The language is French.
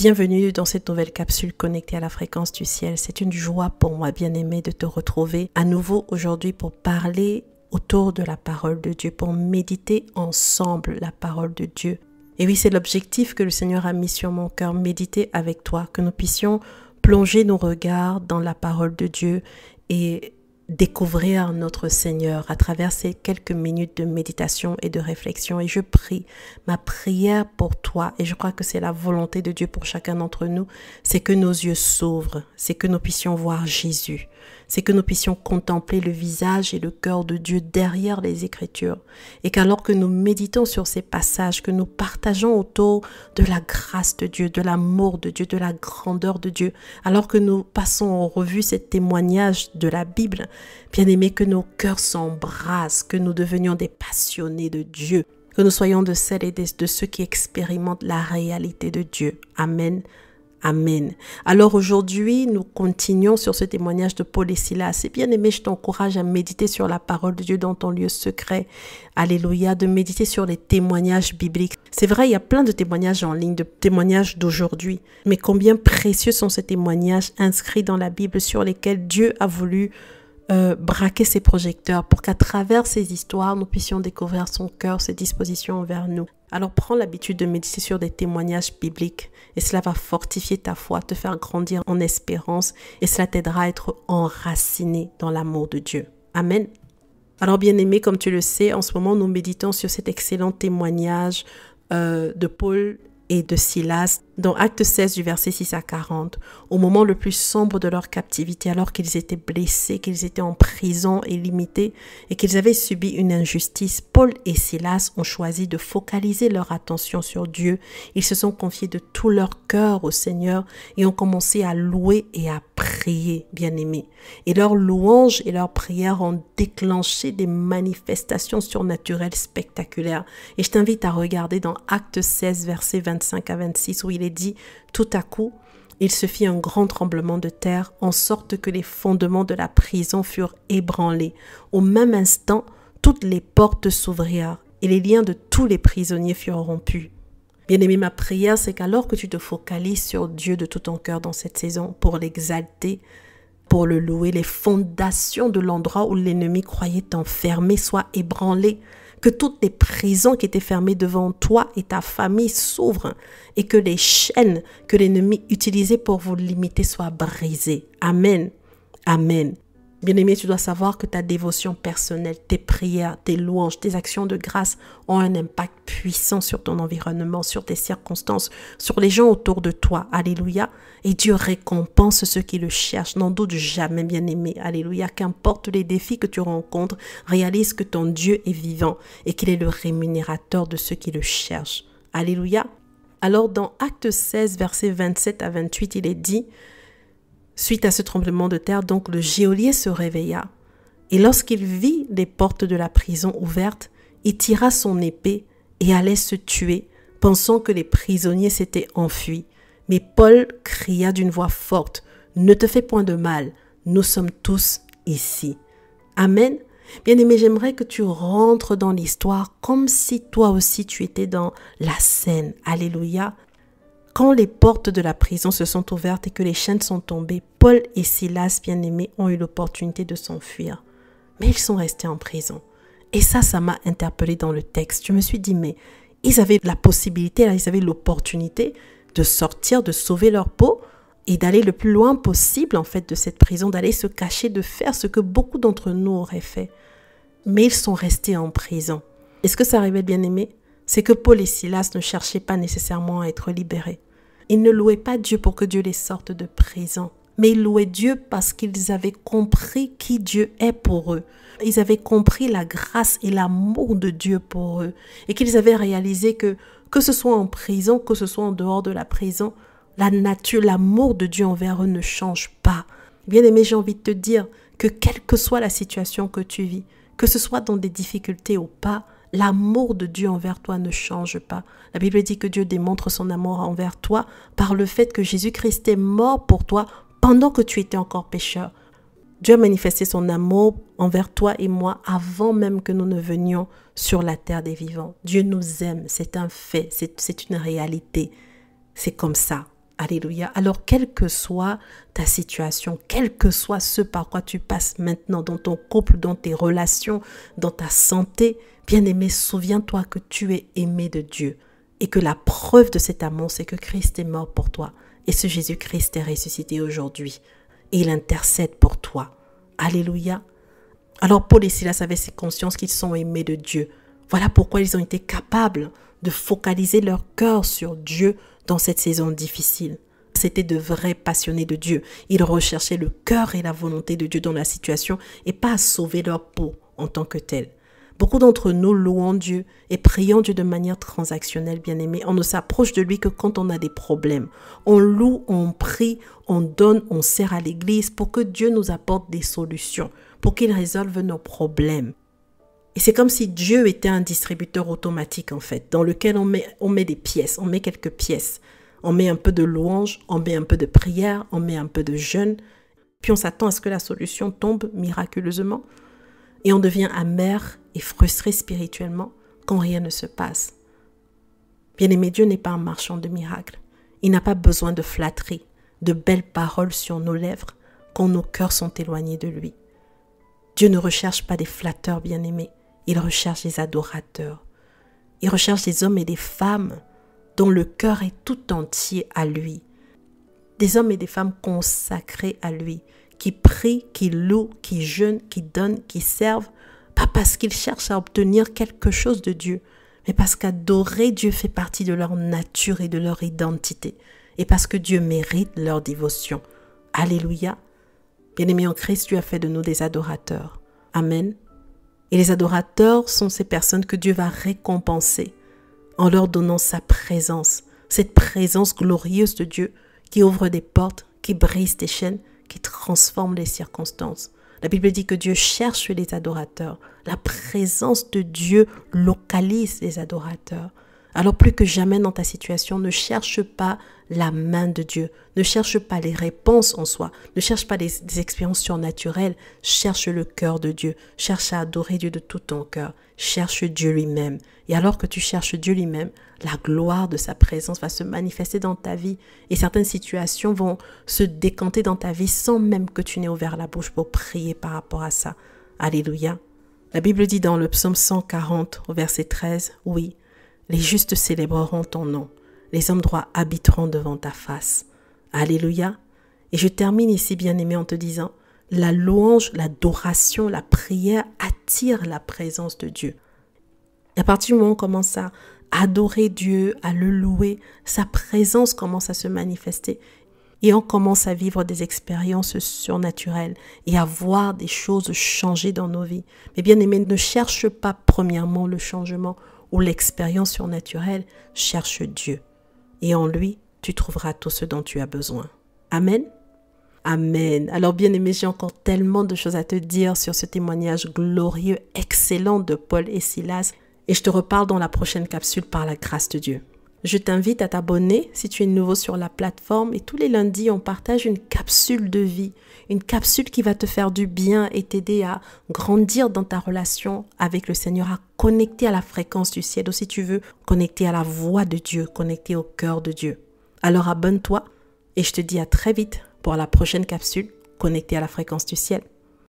Bienvenue dans cette nouvelle capsule connectée à la fréquence du ciel. C'est une joie pour moi, bien-aimé, de te retrouver à nouveau aujourd'hui pour parler autour de la parole de Dieu, pour méditer ensemble la parole de Dieu. Et oui, c'est l'objectif que le Seigneur a mis sur mon cœur, méditer avec toi, que nous puissions plonger nos regards dans la parole de Dieu et découvrir notre Seigneur à travers ces quelques minutes de méditation et de réflexion. Et je prie, ma prière pour toi, et je crois que c'est la volonté de Dieu pour chacun d'entre nous, c'est que nos yeux s'ouvrent, c'est que nous puissions voir Jésus, c'est que nous puissions contempler le visage et le cœur de Dieu derrière les Écritures. Et qu'alors que nous méditons sur ces passages, que nous partageons autour de la grâce de Dieu, de l'amour de Dieu, de la grandeur de Dieu, alors que nous passons en revue ces témoignages de la Bible, bien aimé, que nos cœurs s'embrassent, que nous devenions des passionnés de Dieu, que nous soyons de celles et de ceux qui expérimentent la réalité de Dieu. Amen. Amen. Alors aujourd'hui, nous continuons sur ce témoignage de Paul et Silas. Et bien aimé, je t'encourage à méditer sur la parole de Dieu dans ton lieu secret. Alléluia, de méditer sur les témoignages bibliques. C'est vrai, il y a plein de témoignages en ligne, de témoignages d'aujourd'hui. Mais combien précieux sont ces témoignages inscrits dans la Bible sur lesquels Dieu a voulu braquer ses projecteurs pour qu'à travers ces histoires, nous puissions découvrir son cœur, ses dispositions envers nous. Alors prends l'habitude de méditer sur des témoignages bibliques et cela va fortifier ta foi, te faire grandir en espérance et cela t'aidera à être enraciné dans l'amour de Dieu. Amen. Alors bien-aimé, comme tu le sais, en ce moment nous méditons sur cet excellent témoignage de Paul et de Silas dans Actes 16 du verset 6 à 40, au moment le plus sombre de leur captivité, alors qu'ils étaient blessés, qu'ils étaient en prison et limités et qu'ils avaient subi une injustice. Paul et Silas ont choisi de focaliser leur attention sur Dieu. Ils se sont confiés de tout leur cœur au Seigneur et ont commencé à louer et à prier, bien-aimés. Et leurs louanges et leurs prières ont déclenché des manifestations surnaturelles spectaculaires. Et je t'invite à regarder dans Actes 16, versets 25 à 26, où il est dit « Tout à coup, il se fit un grand tremblement de terre, en sorte que les fondements de la prison furent ébranlés. Au même instant, toutes les portes s'ouvrirent et les liens de tous les prisonniers furent rompus. » Bien-aimé, ma prière, c'est qu'alors que tu te focalises sur Dieu de tout ton cœur dans cette saison, pour l'exalter, pour le louer, les fondations de l'endroit où l'ennemi croyait t'enfermer soient ébranlées, que toutes les prisons qui étaient fermées devant toi et ta famille s'ouvrent et que les chaînes que l'ennemi utilisait pour vous limiter soient brisées. Amen. Amen. Bien-aimé, tu dois savoir que ta dévotion personnelle, tes prières, tes louanges, tes actions de grâce ont un impact puissant sur ton environnement, sur tes circonstances, sur les gens autour de toi. Alléluia. Et Dieu récompense ceux qui le cherchent. N'en doute jamais, bien-aimé. Alléluia. Qu'importe les défis que tu rencontres, réalise que ton Dieu est vivant et qu'il est le rémunérateur de ceux qui le cherchent. Alléluia. Alors dans Actes 16, versets 27 à 28, il est dit: suite à ce tremblement de terre, donc le geôlier se réveilla. Et lorsqu'il vit les portes de la prison ouvertes, il tira son épée et allait se tuer, pensant que les prisonniers s'étaient enfuis. Mais Paul cria d'une voix forte: « Ne te fais point de mal, nous sommes tous ici. » Amen. Bien-aimé, j'aimerais que tu rentres dans l'histoire comme si toi aussi tu étais dans la scène. Alléluia. Quand les portes de la prison se sont ouvertes et que les chaînes sont tombées, Paul et Silas, bien-aimés, ont eu l'opportunité de s'enfuir. Mais ils sont restés en prison. Et ça m'a interpellée dans le texte. Je me suis dit, mais ils avaient la possibilité, ils avaient l'opportunité de sortir, de sauver leur peau et d'aller le plus loin possible, en fait, de cette prison, d'aller se cacher, de faire ce que beaucoup d'entre nous auraient fait. Mais ils sont restés en prison. Est-ce que ça révèle, bien-aimés? C'est que Paul et Silas ne cherchaient pas nécessairement à être libérés. Ils ne louaient pas Dieu pour que Dieu les sorte de prison, mais ils louaient Dieu parce qu'ils avaient compris qui Dieu est pour eux. Ils avaient compris la grâce et l'amour de Dieu pour eux et qu'ils avaient réalisé que ce soit en prison, que ce soit en dehors de la prison, la nature, l'amour de Dieu envers eux ne change pas. Bien-aimé, j'ai envie de te dire que quelle que soit la situation que tu vis, que ce soit dans des difficultés ou pas, l'amour de Dieu envers toi ne change pas. La Bible dit que Dieu démontre son amour envers toi par le fait que Jésus-Christ est mort pour toi pendant que tu étais encore pécheur. Dieu a manifesté son amour envers toi et moi avant même que nous ne venions sur la terre des vivants. Dieu nous aime, c'est un fait, c'est une réalité. C'est comme ça. Alléluia. Alors, quelle que soit ta situation, quel que soit ce par quoi tu passes maintenant dans ton couple, dans tes relations, dans ta santé, bien-aimé, souviens-toi que tu es aimé de Dieu et que la preuve de cet amour, c'est que Christ est mort pour toi et ce Jésus-Christ est ressuscité aujourd'hui et il intercède pour toi. Alléluia. Alors, Paul et Silas avaient cette conscience qu'ils sont aimés de Dieu. Voilà pourquoi ils ont été capables de focaliser leur cœur sur Dieu dans cette saison difficile. C'était de vrais passionnés de Dieu. Ils recherchaient le cœur et la volonté de Dieu dans la situation et pas à sauver leur peau en tant que tel. Beaucoup d'entre nous louons Dieu et prions Dieu de manière transactionnelle, bien-aimés. On ne s'approche de lui que quand on a des problèmes. On loue, on prie, on donne, on sert à l'église pour que Dieu nous apporte des solutions, pour qu'il résolve nos problèmes. Et c'est comme si Dieu était un distributeur automatique en fait, dans lequel on met des pièces, on met quelques pièces. On met un peu de louange, on met un peu de prière, on met un peu de jeûne. Puis on s'attend à ce que la solution tombe miraculeusement. Et on devient amer et frustré spirituellement quand rien ne se passe. Bien-aimé, Dieu n'est pas un marchand de miracles. Il n'a pas besoin de flatterie, de belles paroles sur nos lèvres quand nos cœurs sont éloignés de lui. Dieu ne recherche pas des flatteurs bien-aimés. Il recherche des adorateurs. Il recherche des hommes et des femmes dont le cœur est tout entier à lui. Des hommes et des femmes consacrés à lui, qui prient, qui louent, qui jeûnent, qui donnent, qui servent, pas parce qu'ils cherchent à obtenir quelque chose de Dieu, mais parce qu'adorer Dieu fait partie de leur nature et de leur identité, et parce que Dieu mérite leur dévotion. Alléluia. Bien-aimés en Christ, Dieu a fait de nous des adorateurs. Amen. Et les adorateurs sont ces personnes que Dieu va récompenser en leur donnant sa présence, cette présence glorieuse de Dieu qui ouvre des portes, qui brise des chaînes, qui transforme les circonstances. La Bible dit que Dieu cherche les adorateurs. La présence de Dieu localise les adorateurs. Alors plus que jamais dans ta situation, ne cherche pas la main de Dieu. Ne cherche pas les réponses en soi. Ne cherche pas des expériences surnaturelles. Cherche le cœur de Dieu. Cherche à adorer Dieu de tout ton cœur. Cherche Dieu lui-même. Et alors que tu cherches Dieu lui-même, la gloire de sa présence va se manifester dans ta vie. Et certaines situations vont se décanter dans ta vie sans même que tu n'aies ouvert la bouche pour prier par rapport à ça. Alléluia. La Bible dit dans le psaume 140, au verset 13, « Oui, les justes célébreront ton nom. Les hommes droits habiteront devant ta face. » Alléluia. Et je termine ici, bien-aimé, en te disant, la louange, l'adoration, la prière attire la présence de Dieu. Et à partir du moment où on commence à adorer Dieu, à le louer, sa présence commence à se manifester. Et on commence à vivre des expériences surnaturelles et à voir des choses changer dans nos vies. Mais bien-aimé, ne cherche pas premièrement le changement ou l'expérience surnaturelle, cherche Dieu. Et en lui, tu trouveras tout ce dont tu as besoin. Amen. Amen. Alors bien-aimé, j'ai encore tellement de choses à te dire sur ce témoignage glorieux, excellent de Paul et Silas. Et je te reparle dans la prochaine capsule par la grâce de Dieu. Je t'invite à t'abonner si tu es nouveau sur la plateforme et tous les lundis, on partage une capsule de vie, une capsule qui va te faire du bien et t'aider à grandir dans ta relation avec le Seigneur, à connecter à la fréquence du ciel, ou si tu veux, connecter à la voix de Dieu, connecter au cœur de Dieu. Alors abonne-toi et je te dis à très vite pour la prochaine capsule connectée à la fréquence du ciel.